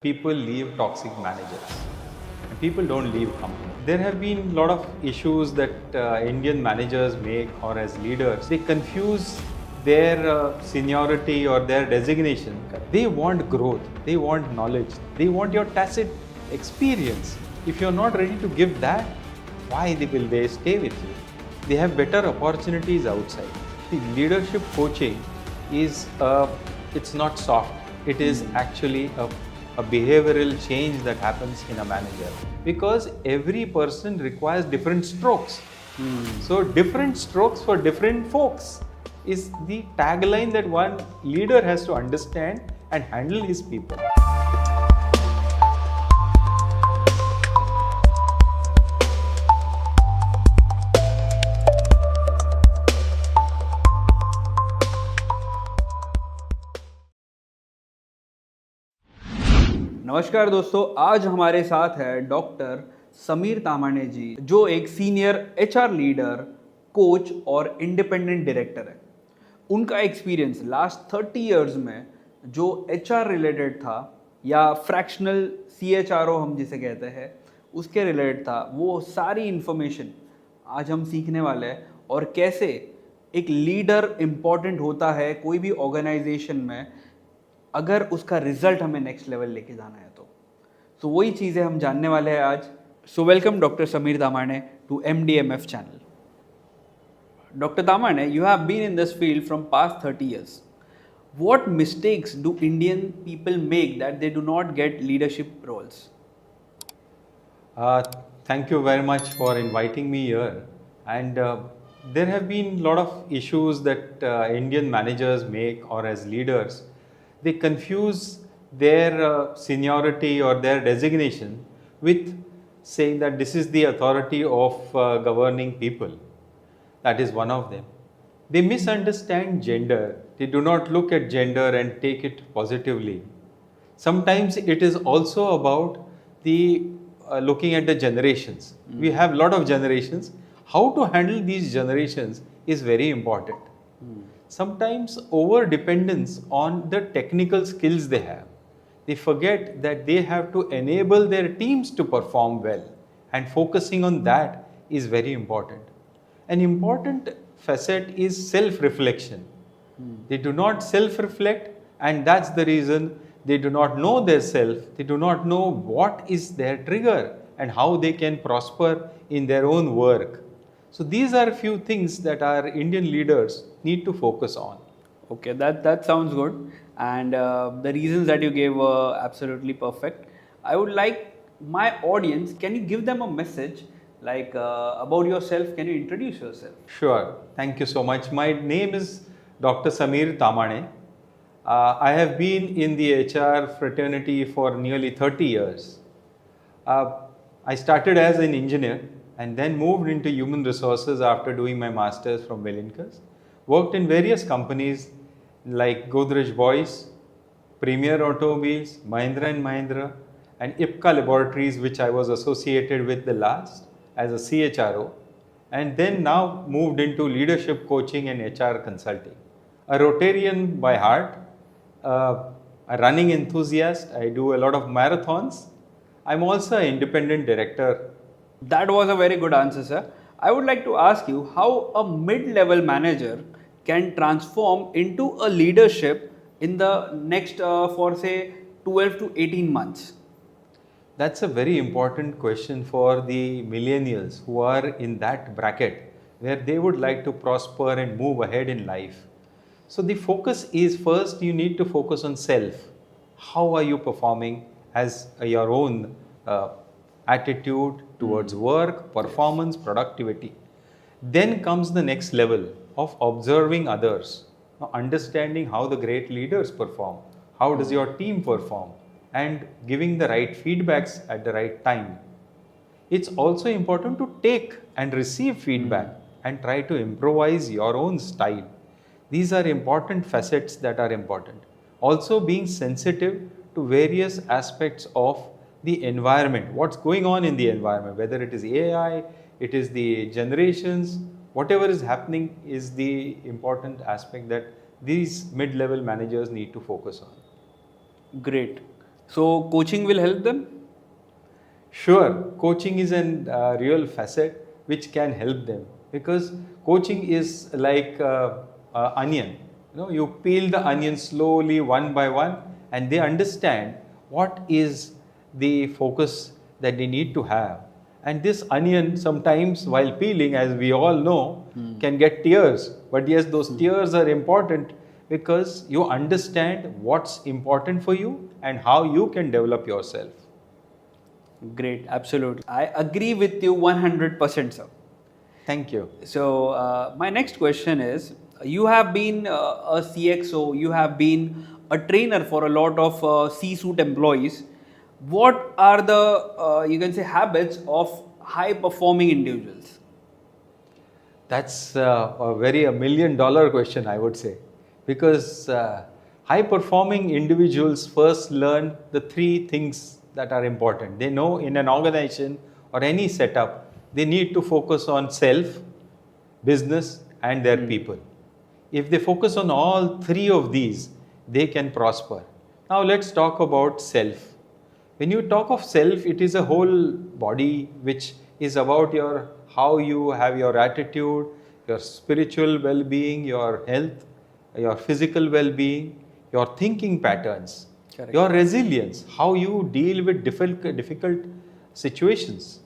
People leave toxic managers and people don't leave company. There have been a lot of issues that Indian managers make, or as leaders they confuse their seniority or their designation. They want growth, they want knowledge, they want your tacit experience. If you're not ready to give that, why will they stay with you? They have better opportunities outside. The leadership coaching is it's not soft, it is actually a behavioral change that happens in a manager, because every person requires different strokes. So different strokes for different folks is the tagline that one leader has to understand and handle his people. नमस्कार दोस्तों, आज हमारे साथ है doctor Sameer Tamane जी, जो एक senior HR leader, coach और independent director है। उनका एक्सपीरियंस लास्ट 30 इयर्स में जो एचआर रिलेटेड था या फ्रैक्शनल CHRO हम जिसे कहते हैं उसके रिलेटेड था, वो सारी इन्फॉर्मेशन आज हम सीखने वाले हैं। और कैसे एक लीडर इम्पॉर्टेंट होता है कोई भी ऑर्गेनाइजेशन में, अगर उसका रिजल्ट हमें नेक्स्ट लेवल लेके जाना है तो वही चीज़ें हम जानने वाले हैं आज। So welcome doctor Sameer Tamane to MDMF channel. Doctor Tamane, you have been in this field from past 30 years. What mistakes do Indian people make that they do not get leadership roles? Thank you very much for inviting me here. And there have been a lot of issues that Indian managers make, or as leaders, they confuse their seniority or their designation with saying that this is the authority of governing people. That is one of them. They misunderstand gender. They do not look at gender and take it positively. Sometimes it is also about the looking at the generations. We have a lot of generations. How to handle these generations is very important. Sometimes over dependence on the technical skills they have. They forget that they have to enable their teams to perform well, and focusing on that is very important. An important facet is self-reflection. They do not self-reflect, and that's the reason they do not know their self. They do not know what is their trigger and how they can prosper in their own work. So these are a few things that our Indian leaders need to focus on. Okay, that sounds good, and the reasons that you gave were absolutely perfect. I would like my audience, can you give them a message like about yourself? Can you introduce yourself? Sure, thank you so much. My name is Dr. Sameer Tamane. I have been in the HR fraternity for nearly 30 years. I started as an engineer and then moved into human resources after doing my master's from Wellington. Worked in various companies like Godrej Boys, Premier Automobiles, Mahindra & Mahindra, and IPCA Laboratories, which I was associated with the last as a CHRO, and then now moved into leadership coaching and HR consulting. A Rotarian by heart, a running enthusiast. I do a lot of marathons. I'm also an independent director. That was a very good answer, sir. I would like to ask you how a mid-level manager can transform into a leadership in the next, for say, 12 to 18 months. That's a very important question for the millennials who are in that bracket where they would like to prosper and move ahead in life. So the focus is, first you need to focus on self. How are you performing as your own attitude towards work, performance, productivity. Then comes the next level of observing others, understanding how the great leaders perform, how does your team perform, and giving the right feedbacks at the right time. It's also important to take and receive feedback and try to improvise your own style. These are important facets that are important. Also being sensitive to various aspects of the environment, what's going on in the environment, whether it is AI, it is the generations, whatever is happening is the important aspect that these mid-level managers need to focus on. Great. So coaching will help them? Sure, coaching is an real facet which can help them, because coaching is like onion. You peel the onion slowly one by one, and they understand what is the focus that they need to have. And this onion, sometimes while peeling, as we all know, can get tears. But yes, those tears are important because you understand what's important for you and how you can develop yourself. Great, absolutely. I agree with you 100%, sir. Thank you. So, my next question is, you have been a CXO, you have been a trainer for a lot of C-suite employees. What are the, you can say, habits of high performing individuals? That's a $1 million question, I would say, because high performing individuals first learn the three things that are important. They know in an organization or any setup, they need to focus on self, business, and their people. If they focus on all three of these, they can prosper. Now, let's talk about self. When you talk of self, it is a whole body which is about your how you have your attitude, your spiritual well-being, your health, your physical well-being, your thinking patterns, Correct. your resilience, how you deal with difficult situations.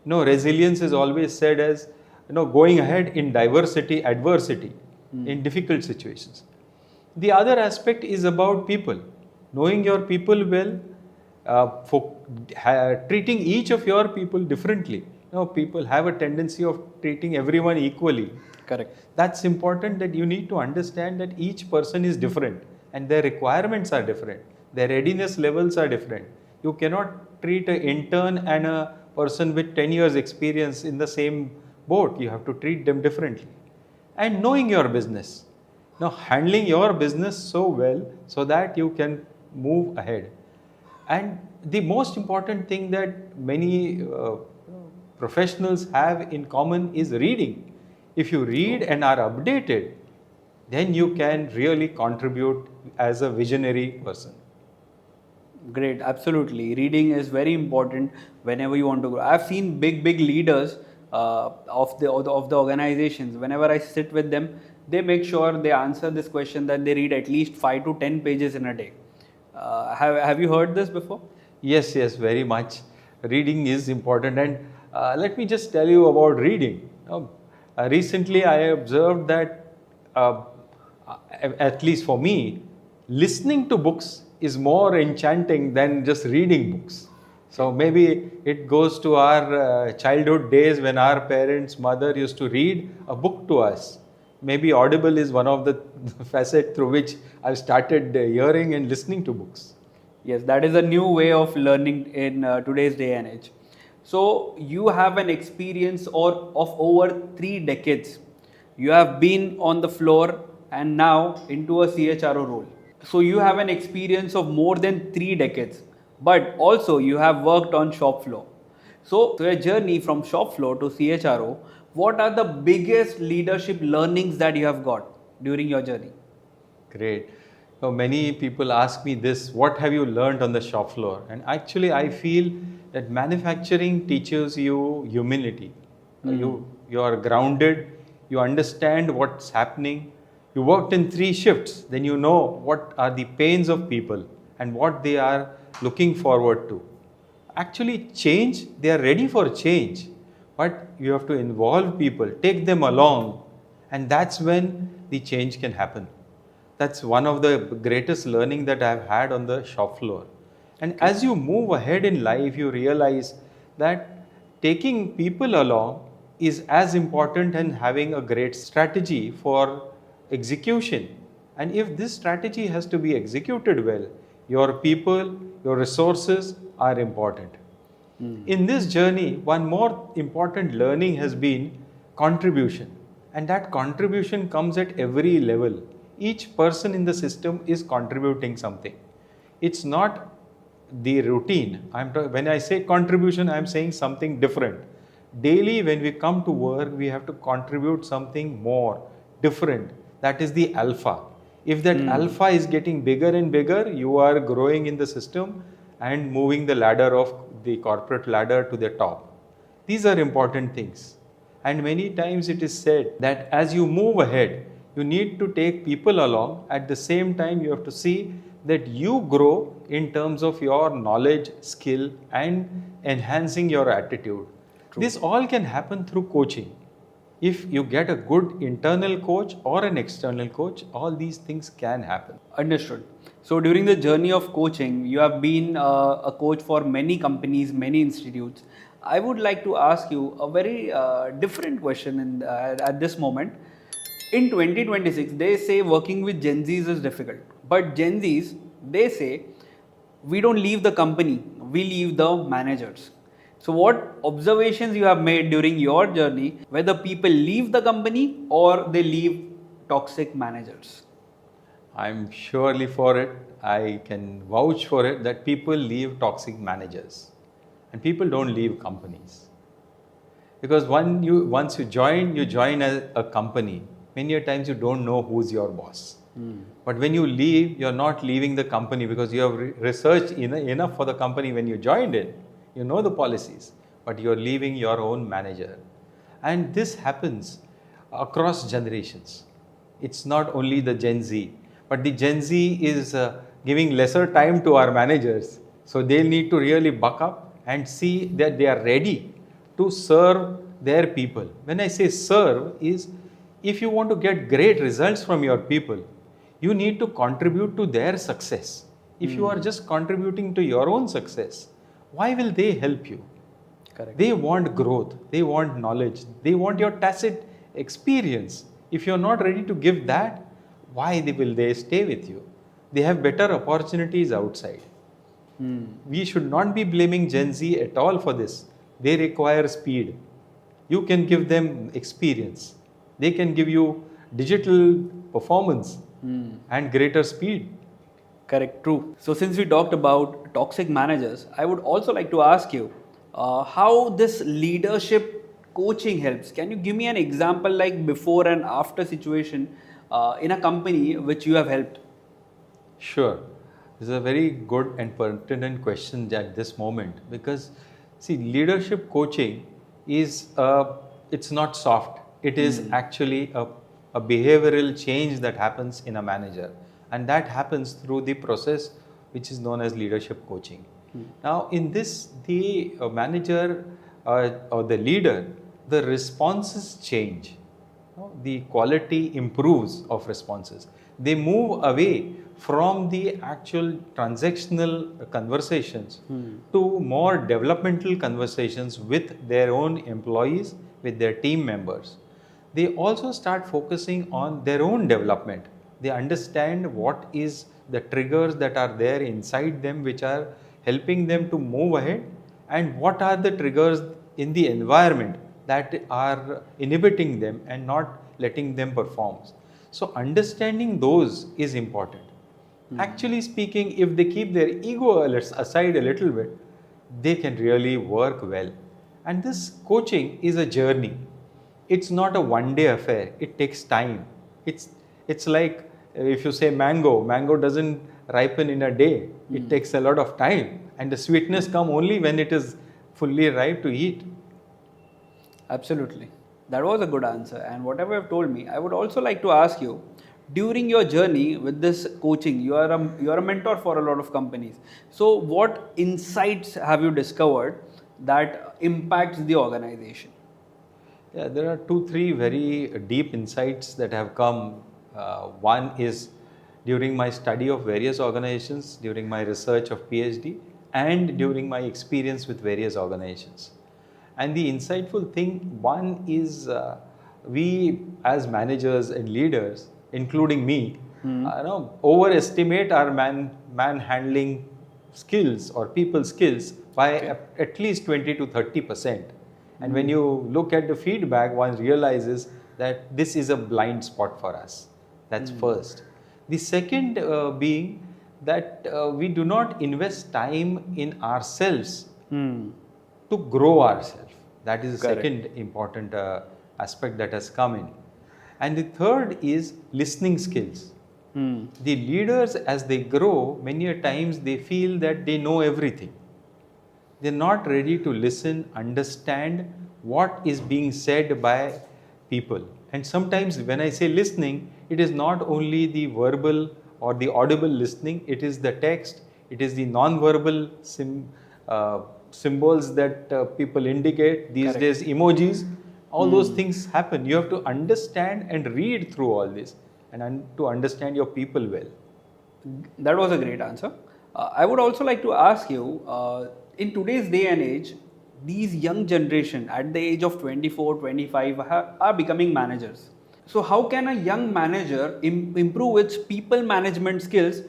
Resilience is always said as going ahead in adversity, in difficult situations. The other aspect is about people, knowing your people well, treating each of your people differently. People have a tendency of treating everyone equally. Correct. That's important, that you need to understand that each person is different and their requirements are different. Their readiness levels are different. You cannot treat an intern and a person with 10 years experience in the same boat. You have to treat them differently. And knowing your business. Handling your business so well so that you can move ahead. And the most important thing that many professionals have in common is reading. If you read and are updated, then you can really contribute as a visionary person. Great, absolutely. Reading is very important whenever you want to grow. I've seen big leaders of the organizations. Whenever I sit with them, they make sure they answer this question that they read at least 5 to 10 pages in a day. Have you heard this before? Yes, very much. Reading is important, and let me just tell you about reading. Recently, I observed that, at least for me, listening to books is more enchanting than just reading books. So maybe it goes to our childhood days when our parents' mother used to read a book to us. Maybe Audible is one of the facets through which I've started hearing and listening to books. Yes, that is a new way of learning in today's day and age. So you have an experience of over 3 decades. You have been on the floor and now into a CHRO role. So you have an experience of more than 3 decades, but also you have worked on shop floor. So your journey from shop floor to CHRO, what are the biggest leadership learnings that you have got during your journey? Great. Many people ask me this, what have you learned on the shop floor? And actually, I feel that manufacturing teaches you humility. You are grounded, you understand what's happening. You worked in 3 shifts, then you know what are the pains of people and what they are looking forward to. Actually, change, they are ready for change, but you have to involve people, take them along, and that's when the change can happen. That's one of the greatest learning that I've had on the shop floor. And as you move ahead in life, you realize that taking people along is as important as having a great strategy for execution. And if this strategy has to be executed well, your people, your resources are important. In this journey, one more important learning has been contribution. And that contribution comes at every level. Each person in the system is contributing something. It's not the routine. When I say contribution, I'm saying something different. Daily, when we come to work, we have to contribute something more, different. That is the alpha. If that alpha is getting bigger and bigger, you are growing in the system and moving the ladder of the corporate ladder to the top. These are important things. And many times it is said that as you move ahead, you need to take people along. At the same time, you have to see that you grow in terms of your knowledge, skill, and enhancing your attitude. This all can happen through coaching. If you get a good internal coach or an external coach, all these things can happen. Understood. So during the journey of coaching, you have been a coach for many companies, many institutes. I would like to ask you a very different question at this moment. In 2026, they say working with Gen Zs is difficult. But Gen Zs, they say, we don't leave the company, we leave the managers. So what observations you have made during your journey, whether people leave the company or they leave toxic managers? I'm surely for it. I can vouch for it that people leave toxic managers and people don't leave companies. Because once you join a company. Many a times you don't know who's your boss. But when you leave, you're not leaving the company because you have researched enough for the company when you joined it. You know the policies, but you're leaving your own manager. And this happens across generations. It's not only the Gen Z, but the Gen Z is giving lesser time to our managers. So they'll need to really buck up and see that they are ready to serve their people. When I say serve is, if you want to get great results from your people, you need to contribute to their success. If you are just contributing to your own success, why will they help you? Correct. They want growth, they want knowledge, they want your tacit experience. If you're not ready to give that, why will they stay with you? They have better opportunities outside. We should not be blaming Gen Z at all for this. They require speed. You can give them experience. They can give you digital performance and greater speed. Correct, true. So since we talked about toxic managers, I would also like to ask you how this leadership coaching helps. Can you give me an example like before and after situation in a company which you have helped? Sure. This is a very good and pertinent question at this moment because see, leadership coaching is it's not soft. It is actually a behavioral change that happens in a manager, and that happens through the process which is known as leadership coaching. Now, in this, the manager or the leader, the responses change. The quality improves of responses. They move away from the actual transactional conversations to more developmental conversations with their own employees, with their team members. They also start focusing on their own development. They understand what is the triggers that are there inside them which are helping them to move ahead, and what are the triggers in the environment that are inhibiting them and not letting them perform. So understanding those is important. Actually speaking, if they keep their ego aside a little bit, they can really work well. And this coaching is a journey. It's not a one-day affair. It takes time. It's like if you say mango doesn't ripen in a day. It takes a lot of time, and the sweetness comes only when it is fully ripe to eat. Absolutely. That was a good answer. And whatever you've told me, I would also like to ask you, during your journey with this coaching, you are a mentor for a lot of companies. So what insights have you discovered that impacts the organization? Yeah, there are 2-3 very deep insights that have come. One is during my study of various organizations, during my research of PhD, and during my experience with various organizations. And the insightful thing, one is we as managers and leaders, including me, overestimate our man handling skills or people skills by at least 20 to 30%. And when you look at the feedback, one realizes that this is a blind spot for us. That's first. The second being that we do not invest time in ourselves to grow ourselves. That is the second important aspect that has come in. And the third is listening skills. The leaders, as they grow, many a times they feel that they know everything. They're not ready to listen, understand what is being said by people. And sometimes when I say listening, it is not only the verbal or the audible listening, it is the text, it is the non-verbal symbols that people indicate. These Correct. days, emojis, all those things happen. You have to understand and read through all this and to understand your people well. That was a great answer. I would also like to ask you, in today's day and age, these young generation at the age of 24, 25 are becoming managers. So how can a young manager improve its people management skills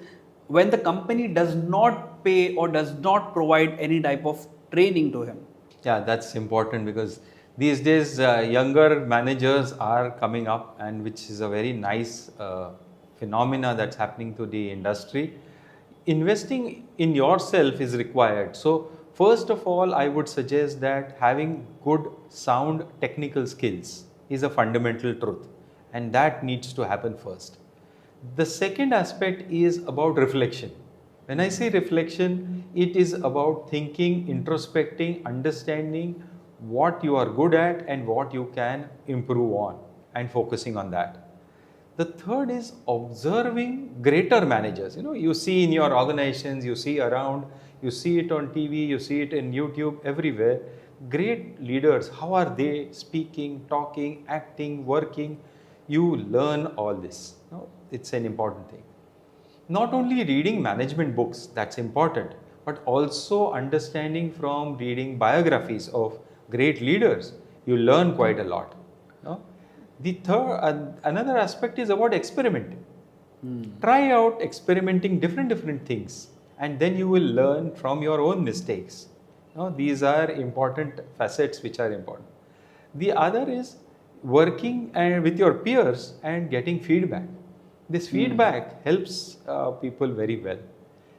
when the company does not pay or does not provide any type of training to him? Yeah, that's important because these days younger managers are coming up, and which is a very nice phenomena that's happening to the industry. Investing in yourself is required. So first of all, I would suggest that having good sound technical skills is a fundamental truth, and that needs to happen first. The second aspect is about reflection. When I say reflection, it is about thinking, introspecting, understanding what you are good at and what you can improve on, and focusing on that. The third is observing greater managers. You see in your organizations, you see around, you see it on TV, you see it in YouTube, everywhere. Great leaders, how are they speaking, talking, acting, working? You learn all this. It's an important thing. Not only reading management books, that's important, but also understanding from reading biographies of great leaders. You learn quite a lot. The third, another aspect is about experimenting. Try out experimenting different things, and then you will learn from your own mistakes. These are important facets which are important. The other is working with your peers and getting feedback. This feedback helps people very well.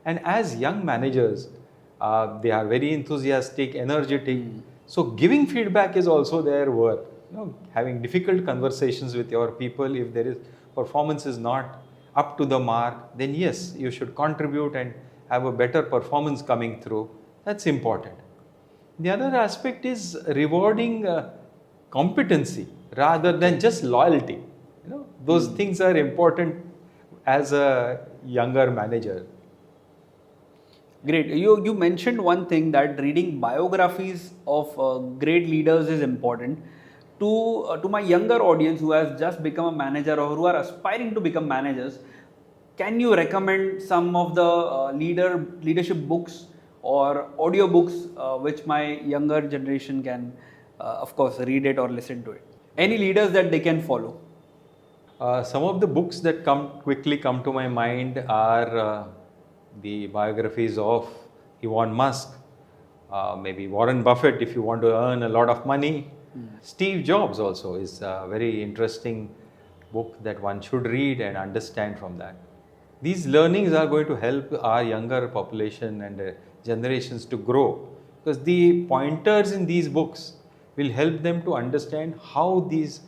And as young managers, they are very enthusiastic, energetic. So giving feedback is also their work. Having difficult conversations with your people. If there is performance is not up to the mark, then yes, you should contribute and have a better performance coming through. That's important. The other aspect is rewarding competency rather than just loyalty. Those things are important as a younger manager. Great. You mentioned one thing, that reading biographies of great leaders is important. To my younger audience who has just become a manager or who are aspiring to become managers, can you recommend some of the leadership books or audio books which my younger generation can, of course, read it or listen to it? Any leaders that they can follow? Some of the books that quickly come to my mind are the biographies of Elon Musk, maybe Warren Buffett if you want to earn a lot of money. Steve Jobs also is a very interesting book that one should read and understand from that. These learnings are going to help our younger population and generations to grow, because the pointers in these books will help them to understand how these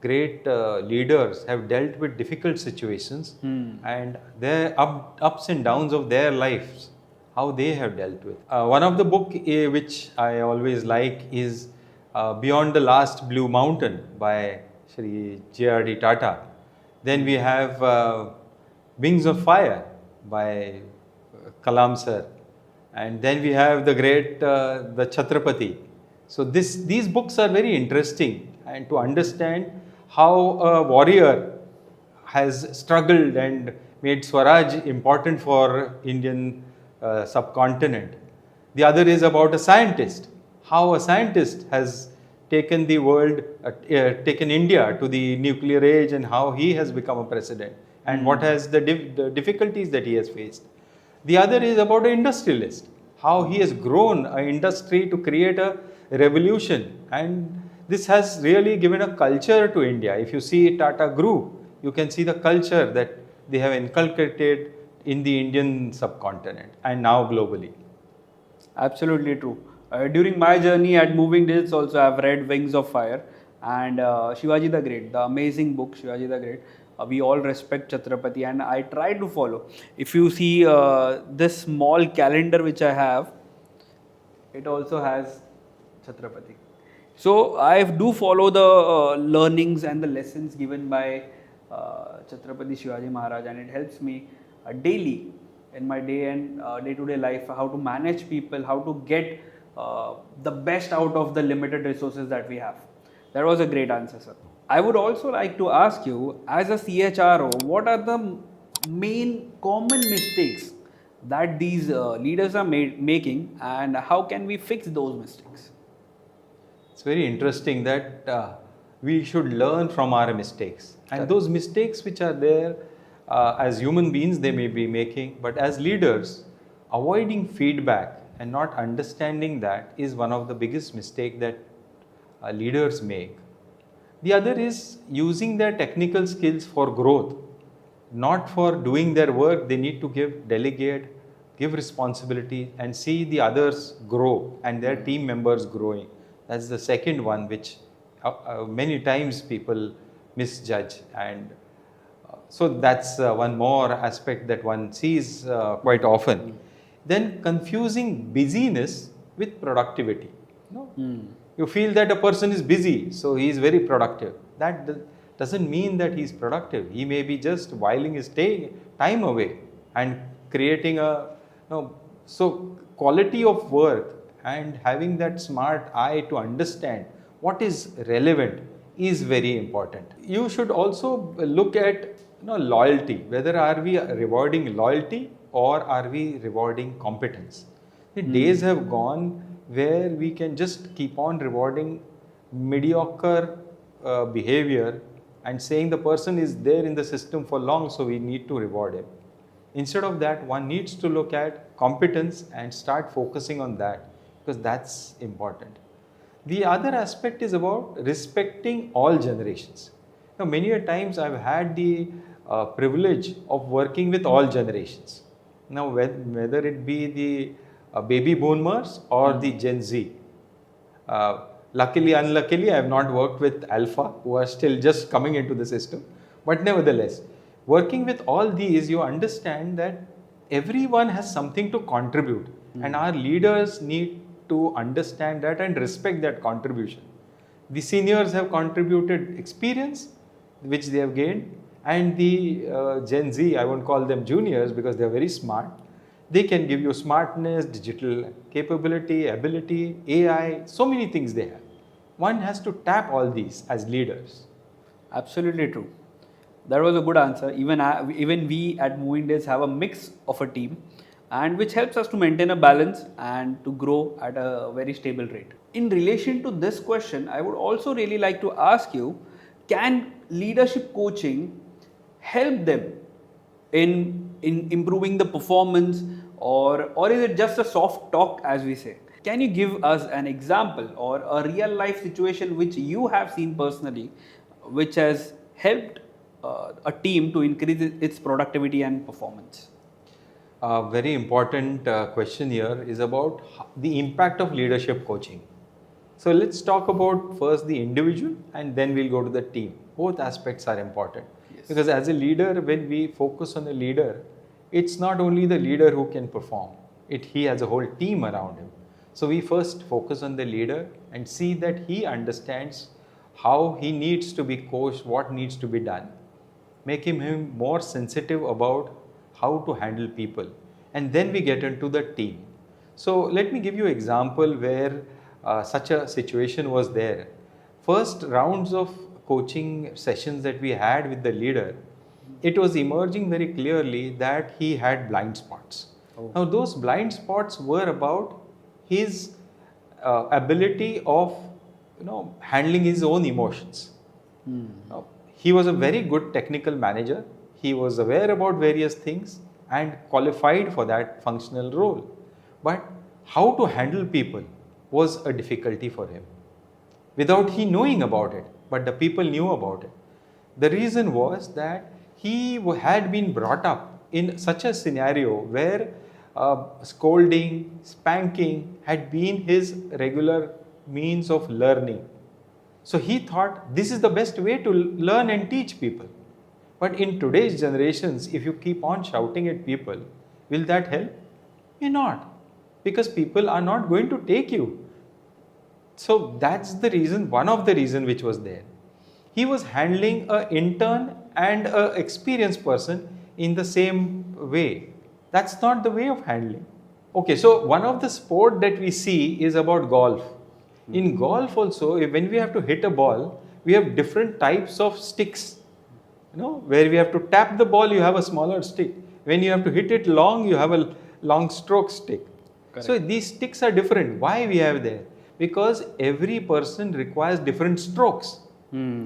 great leaders have dealt with difficult situations and their ups and downs of their lives, how they have dealt with. One of the book which I always like is Beyond the Last Blue Mountain by Shri J.R.D. Tata. Then we have Wings of Fire by Kalam sir. And then we have the great the Chhatrapati. So these books are very interesting, and to understand how a warrior has struggled and made Swaraj important for Indian subcontinent. The other is about a scientist, how a scientist has taken the world, taken India to the nuclear age, and how he has become a president, and what has the difficulties that he has faced. The other is about an industrialist, how he has grown an industry to create a revolution, and this has really given a culture to India. If you see Tata Group, you can see the culture that they have inculcated in the Indian subcontinent and now globally. Absolutely true. During my journey at Moving Digits also, I have read Wings of Fire and Shivaji the Great, the amazing book Shivaji the Great. We all respect Chhatrapati, and I try to follow. If you see this small calendar which I have, it also has Chhatrapati. So I do follow the learnings and the lessons given by Chhatrapati Shivaji Maharaj, and it helps me daily in my day and day-to-day life, how to manage people, how to get the best out of the limited resources that we have. That was a great answer, sir. I would also like to ask you, as a CHRO, what are the main common mistakes that these leaders are making, and how can we fix those mistakes? It's very interesting that we should learn from our mistakes. And those mistakes which are there, as human beings, they may be making, but as leaders, avoiding feedback and not understanding that is one of the biggest mistakes that leaders make. The other is using their technical skills for growth, not for doing their work. They need to delegate, give responsibility, and see the others grow and their team members growing. That's the second one, which many times people misjudge. And so that's one more aspect that one sees quite often. Then confusing busyness with productivity. You feel that a person is busy, so he is very productive. That doesn't mean that he is productive. He may be just whiling his time away and creating so quality of work and having that smart eye to understand what is relevant is very important. You should also look at loyalty. Whether are we rewarding loyalty or are we rewarding competence? The days have gone where we can just keep on rewarding mediocre behavior and saying the person is there in the system for long, so we need to reward him. Instead of that, one needs to look at competence and start focusing on that, because that's important. The other aspect is about respecting all generations. Many a times I've had the privilege of working with all generations. Now, whether it be the baby boomers or the Gen Z. Luckily, unluckily, I have not worked with Alpha, who are still just coming into the system. But nevertheless, working with all these, you understand that everyone has something to contribute. And our leaders need to understand that and respect that contribution. The seniors have contributed experience, which they have gained. And the Gen Z, I won't call them juniors because they are very smart. They can give you smartness, digital capability, ability, AI, so many things they have. One has to tap all these as leaders. Absolutely true. That was a good answer. Even we at Moving Days have a mix of a team, and which helps us to maintain a balance and to grow at a very stable rate. In relation to this question, I would also really like to ask you, can leadership coaching help them in improving the performance, or is it just a soft talk, as we say? Can you give us an example or a real life situation which you have seen personally, which has helped a team to increase its productivity and performance? A very important question here is about the impact of leadership coaching. So let's talk about first the individual and then we'll go to the team. Both aspects are important. Yes. Because as a leader, when we focus on a leader, it's not only the leader who can perform, he has a whole team around him. So we first focus on the leader and see that he understands how he needs to be coached, what needs to be done. Make him more sensitive about how to handle people. And then we get into the team. So let me give you an example where such a situation was there. First rounds of coaching sessions that we had with the leader, it was emerging very clearly that he had blind spots. Oh. Now those blind spots were about his ability of handling his own emotions. Now, he was a very good technical manager. He was aware about various things and qualified for that functional role. But how to handle people was a difficulty for him without he knowing about it, but the people knew about it. The reason was that he had been brought up in such a scenario where scolding, spanking had been his regular means of learning. So he thought this is the best way to learn and teach people. But in today's generations, if you keep on shouting at people, will that help? May not, because people are not going to take you. So that's the reason, one of the reason which was there. He was handling an intern and an experienced person in the same way. That's not the way of handling. Okay, so one of the sport that we see is about golf. In golf also, when we have to hit a ball, we have different types of sticks. Where we have to tap the ball, you have a smaller stick. When you have to hit it long, you have a long stroke stick. Correct. So these sticks are different. Why we have there? Because every person requires different strokes.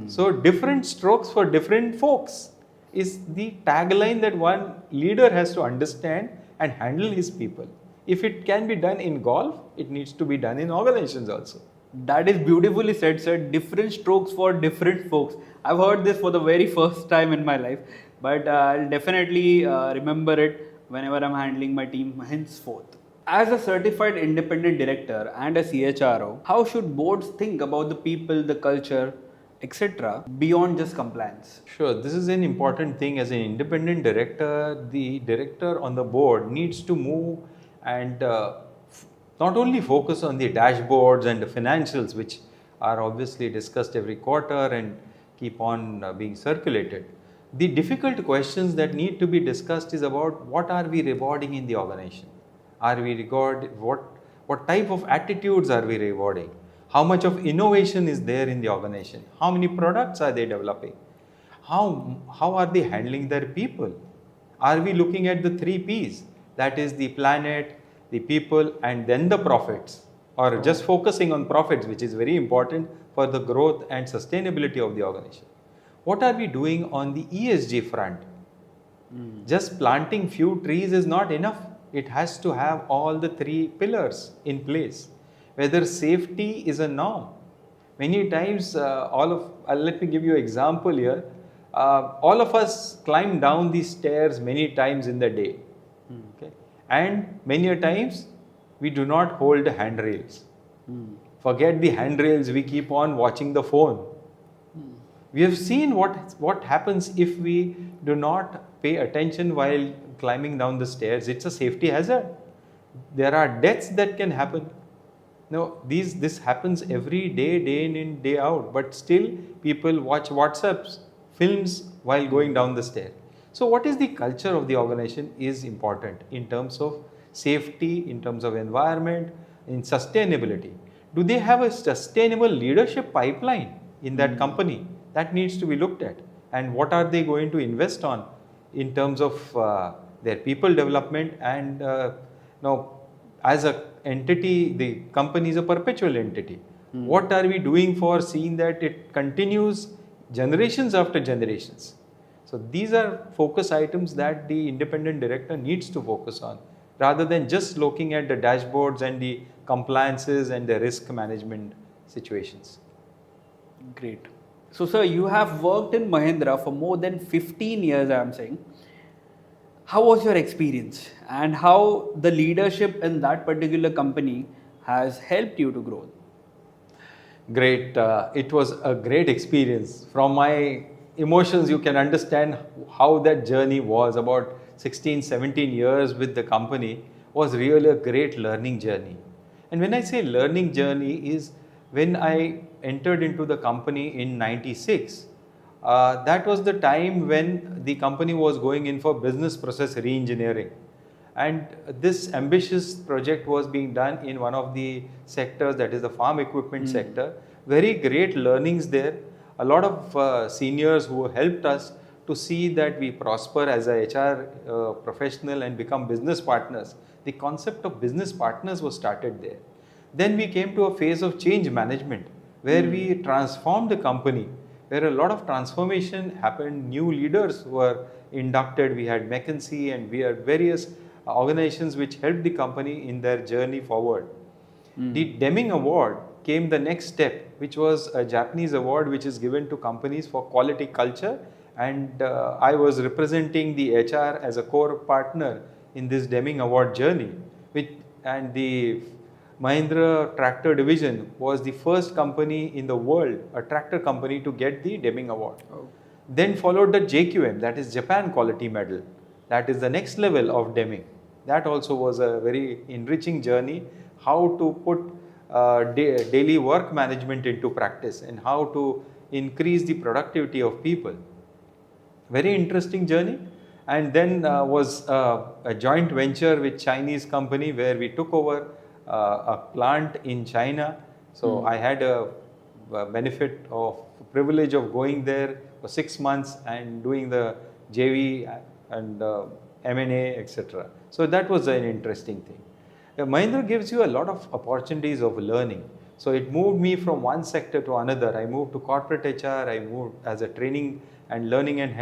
So different strokes for different folks is the tagline that one leader has to understand and handle his people. If it can be done in golf, it needs to be done in organizations also. That is beautifully said, sir. Different strokes for different folks. I've heard this for the very first time in my life, but I'll definitely remember it whenever I'm handling my team henceforth. As a certified independent director and a CHRO, how should boards think about the people, the culture, etc., beyond just compliance? Sure, this is an important thing. As an independent director, the director on the board needs to move and not only focus on the dashboards and the financials, which are obviously discussed every quarter and keep on being circulated. The difficult questions that need to be discussed is about what are we rewarding in the organization? What type of attitudes are we rewarding? How much of innovation is there in the organization? How many products are they developing? How are they handling their people? Are we looking at the 3 Ps? That is the planet, the people, and then the profits, or just focusing on profits, which is very important for the growth and sustainability of the organization. What are we doing on the ESG front? Just planting few trees is not enough. It has to have all the 3 pillars in place. Whether safety is a norm. Many times, let me give you an example here. All of us climb down these stairs many times in the day. Okay? And many a times, we do not hold the handrails. Forget the handrails, we keep on watching the phone. We have seen what happens if we do not pay attention while climbing down the stairs. It's a safety hazard. There are deaths that can happen. Now, this happens every day, day in and day out, but still people watch WhatsApps, films while going down the stair. So what is the culture of the organization is important in terms of safety, in terms of environment, in sustainability. Do they have a sustainable leadership pipeline in that company? That needs to be looked at. And what are they going to invest on in terms of their people development and as a entity, the company is a perpetual entity. What are we doing for seeing that it continues generations after generations? So these are focus items that the independent director needs to focus on, rather than just looking at the dashboards and the compliances and the risk management situations. Great. So, sir, you have worked in Mahindra for more than 15 years, I am saying. How was your experience and how the leadership in that particular company has helped you to grow? Great. It was a great experience. From my emotions, you can understand how that journey was. About 16, 17 years with the company was really a great learning journey. And when I say learning journey is when I entered into the company in 96, that was the time when the company was going in for business process re-engineering. And this ambitious project was being done in one of the sectors, that is the farm equipment sector. Very great learnings there. A lot of seniors who helped us to see that we prosper as a HR professional and become business partners. The concept of business partners was started there. Then we came to a phase of change management where we transformed the company, where a lot of transformation happened. New leaders were inducted. We had McKinsey and we had various organizations which helped the company in their journey forward. The Deming Award came the next step, which was a Japanese award which is given to companies for quality culture, and I was representing the HR as a core partner in this Deming Award journey. And the Mahindra Tractor Division was the first company in the world, a tractor company, to get the Deming Award. Then followed the JQM, that is Japan Quality Medal. That is the next level of Deming. That also was a very enriching journey, how to put daily work management into practice and how to increase the productivity of people. Very interesting journey. And then was a joint venture with Chinese company where we took over a plant in China. So I had a benefit of privilege of going there for 6 months and doing the JV and M&A, etc. So that was an interesting thing. Mahindra gives you a lot of opportunities of learning. So it moved me from one sector to another. I moved to corporate HR. I moved as a training and learning and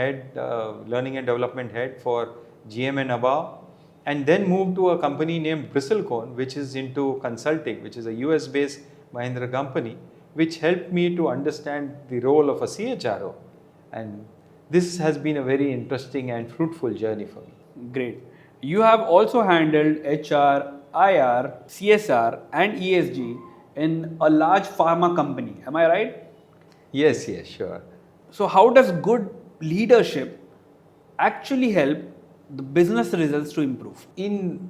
development head for GM and above, and then moved to a company named Bristlecone, which is into consulting, which is a US-based Mahindra company, which helped me to understand the role of a CHRO. And this has been a very interesting and fruitful journey for me. Great. You have also handled HR, IR, CSR, and ESG in a large pharma company. Am I right? Yes, sure. So, how does good leadership actually help the business results to improve? In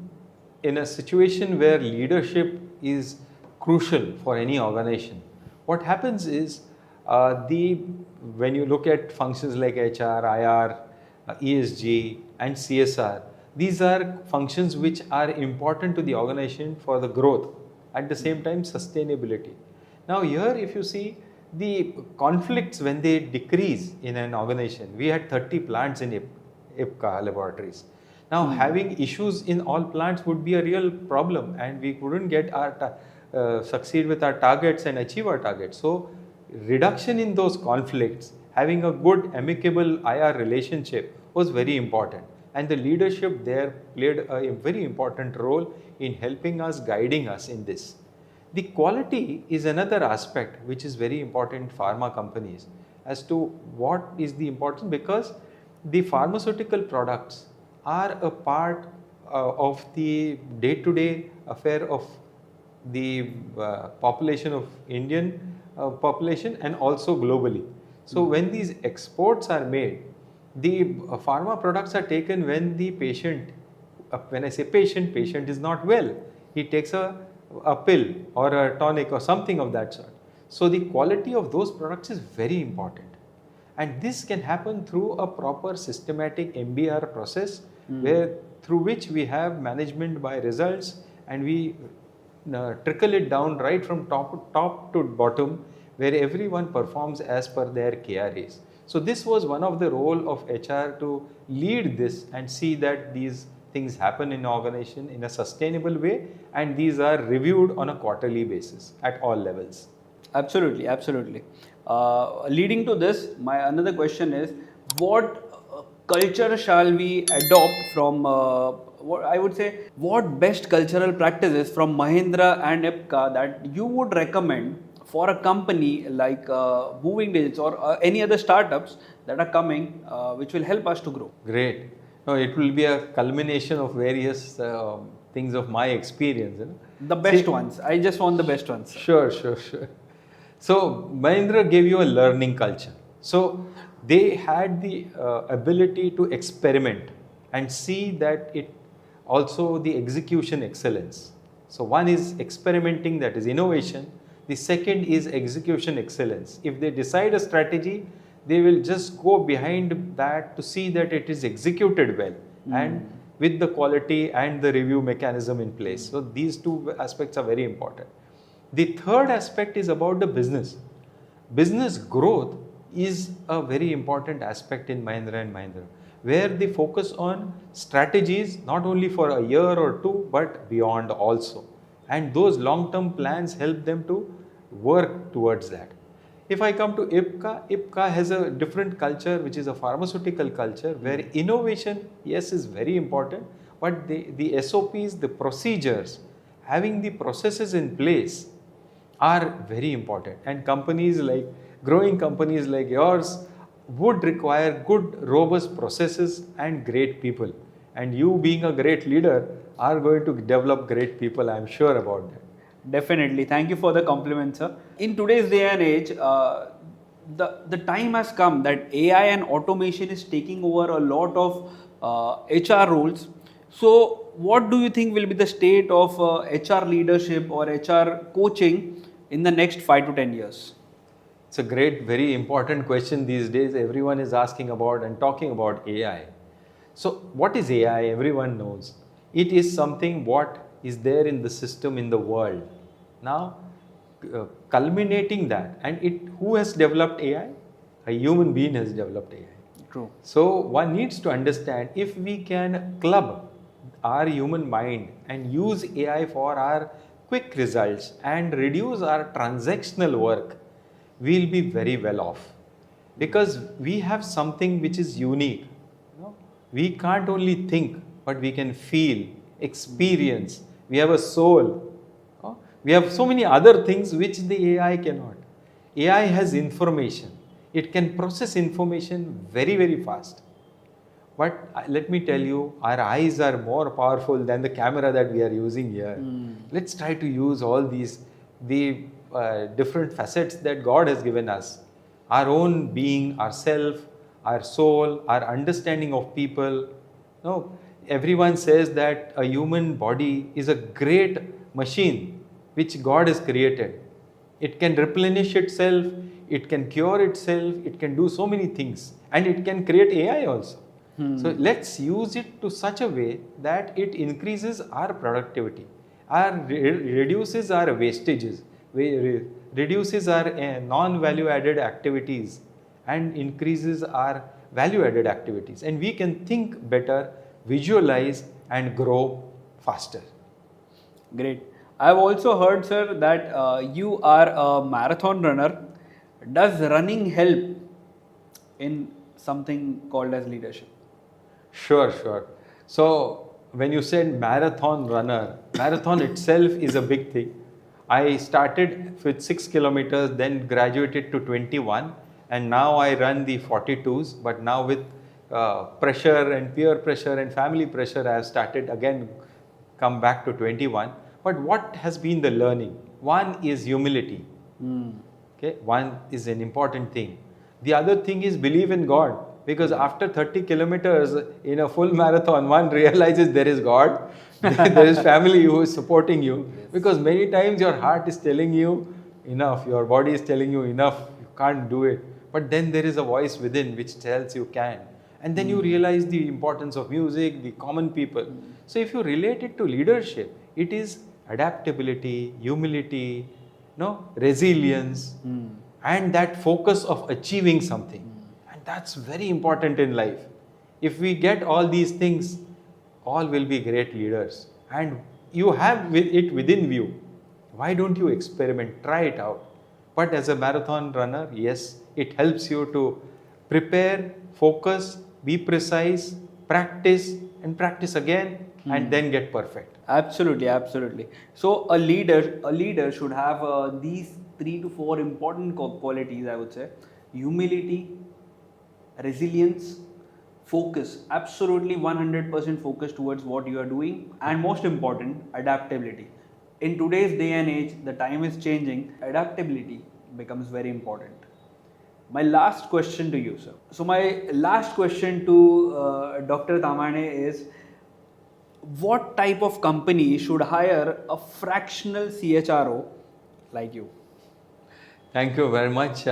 a situation where leadership is crucial for any organization, what happens is when you look at functions like HR, IR, ESG, and CSR, these are functions which are important to the organization for the growth, at the same time sustainability. Now here, if you see the conflicts, when they decrease in an organization, we had 30 plants in IPCA laboratories. Now having issues in all plants would be a real problem, and we couldn't get succeed with our targets and achieve our targets. So reduction in those conflicts, having a good amicable IR relationship was very important, and the leadership there played a very important role in helping us, guiding us in this. The quality is another aspect which is very important in pharma companies. As to what is the importance, because the pharmaceutical products are a part of the day-to-day affair of the population of Indian population and also globally. So when these exports are made, the pharma products are taken when the patient, when I say patient is not well. He takes a pill or a tonic or something of that sort. So the quality of those products is very important. And this can happen through a proper systematic MBR process, through which we have management by results, and we trickle it down right from top to bottom, where everyone performs as per their KRAs. So this was one of the role of HR to lead this and see that these things happen in organization in a sustainable way, and these are reviewed on a quarterly basis at all levels. Absolutely. Leading to this, my another question is, what culture shall we adopt from what best cultural practices from Mahindra and IPCA that you would recommend for a company like Moving Digits or any other startups that are coming, which will help us to grow? Great. No, it will be a culmination of various things of my experience. The best ones. I just want the best ones. Sure. So Mahindra gave you a learning culture. So they had the ability to experiment and see that it also the execution excellence. So one is experimenting, that is innovation. The second is execution excellence. If they decide a strategy, they will just go behind that to see that it is executed well and with the quality and the review mechanism in place. So these two aspects are very important. The third aspect is about the business. Business growth is a very important aspect in Mahindra & Mahindra, where they focus on strategies not only for a year or two, but beyond also. And those long-term plans help them to work towards that. If I come to IPCA has a different culture, which is a pharmaceutical culture, where innovation, yes, is very important, but the SOPs, the procedures, having the processes in place are very important. And growing companies like yours would require good, robust processes and great people. And you, being a great leader, are going to develop great people, I am sure about that. Definitely. Thank you for the compliment, sir. In today's day and age, the time has come that AI and automation is taking over a lot of HR roles. So, what do you think will be the state of HR leadership or HR coaching in the next 5 to 10 years? It's a great, very important question these days. Everyone is asking about and talking about AI. So, what is AI? Everyone knows. It is something what is there in the system in the world. Now, culminating that, and who has developed AI? A human being has developed AI. True. So, one needs to understand if we can club our human mind and use AI for our quick results and reduce our transactional work, we'll be very well off, because we have something which is unique. We can't only think, but we can feel, experience. We have a soul. We have so many other things which the AI cannot. AI has information. It can process information very, very fast. But let me tell you, our eyes are more powerful than the camera that we are using here. Let's try to use all the different facets that God has given us. Our own being, ourself, our soul, our understanding of people. No, everyone says that a human body is a great machine which God has created. It can replenish itself, it can cure itself, it can do so many things, and it can create AI also. So let's use it to such a way that it increases our productivity, reduces our wastages, reduces our non-value added activities, and increases our value added activities. And we can think better, visualize, and grow faster. Great. I've also heard, sir, that you are a marathon runner. Does running help in something called as leadership? Sure. So when you said marathon runner, marathon itself is a big thing. I started with 6 kilometers, then graduated to 21, and now I run the 42s. But now with pressure and peer pressure and family pressure, I have started again, come back to 21. But what has been the learning? One is humility. Okay, one is an important thing. The other thing is believe in God. Because after 30 kilometers in a full marathon, one realizes there is God, there is family who is supporting you. Because many times your heart is telling you enough, your body is telling you enough, you can't do it. But then there is a voice within which tells you can. And then you realize the importance of music, the common people. So if you relate it to leadership, it is adaptability, humility, resilience, and that focus of achieving something. That's very important in life. If we get all these things, all will be great leaders. And you have it within you. Why don't you experiment? Try it out. But as a marathon runner, yes, it helps you to prepare, focus, be precise, practice, and practice again, and then get perfect. Absolutely. So a leader should have these 3 to 4 important qualities, I would say: humility, resilience, focus, absolutely 100% focus towards what you are doing, and most important, adaptability. In today's day and age, the time is changing, adaptability becomes very important. My last question to you, sir. So my last question to Dr. Tamane is, what type of company should hire a fractional CHRO like you? Thank you very much.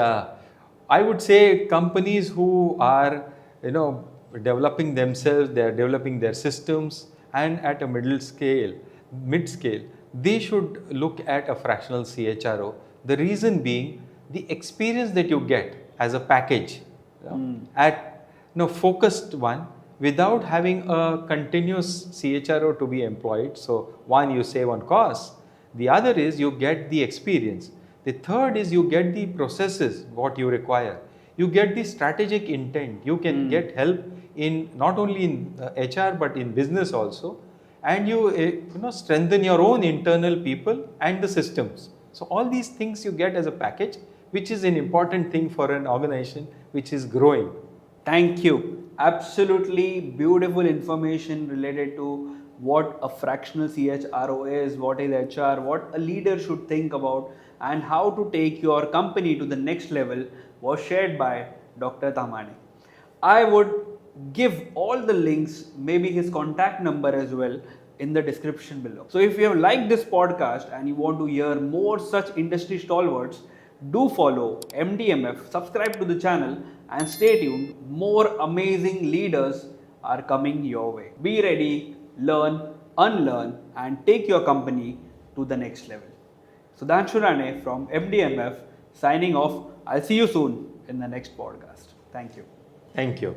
I would say companies who are, developing themselves, they are developing their systems, and at a mid scale, they should look at a fractional CHRO. The reason being, the experience that you get as a package, at focused one, without having a continuous CHRO to be employed. So one, you save on costs. The other is you get the experience. The third is you get the processes, what you require. You get the strategic intent. You can get help in not only in HR but in business also. And you strengthen your own internal people and the systems. So all these things you get as a package, which is an important thing for an organization which is growing. Thank you. Absolutely beautiful information related to what a fractional CHRO is, what is HR, what a leader should think about, and how to take your company to the next level was shared by Dr. Tamane. I would give all the links, maybe his contact number as well, in the description below. So if you have liked this podcast and you want to hear more such industry stalwarts, do follow MDMF, subscribe to the channel, and stay tuned. More amazing leaders are coming your way. Be ready, learn, unlearn, and take your company to the next level. Sudhanshu Rane from MDMF signing off. I'll see you soon in the next podcast. Thank you. Thank you.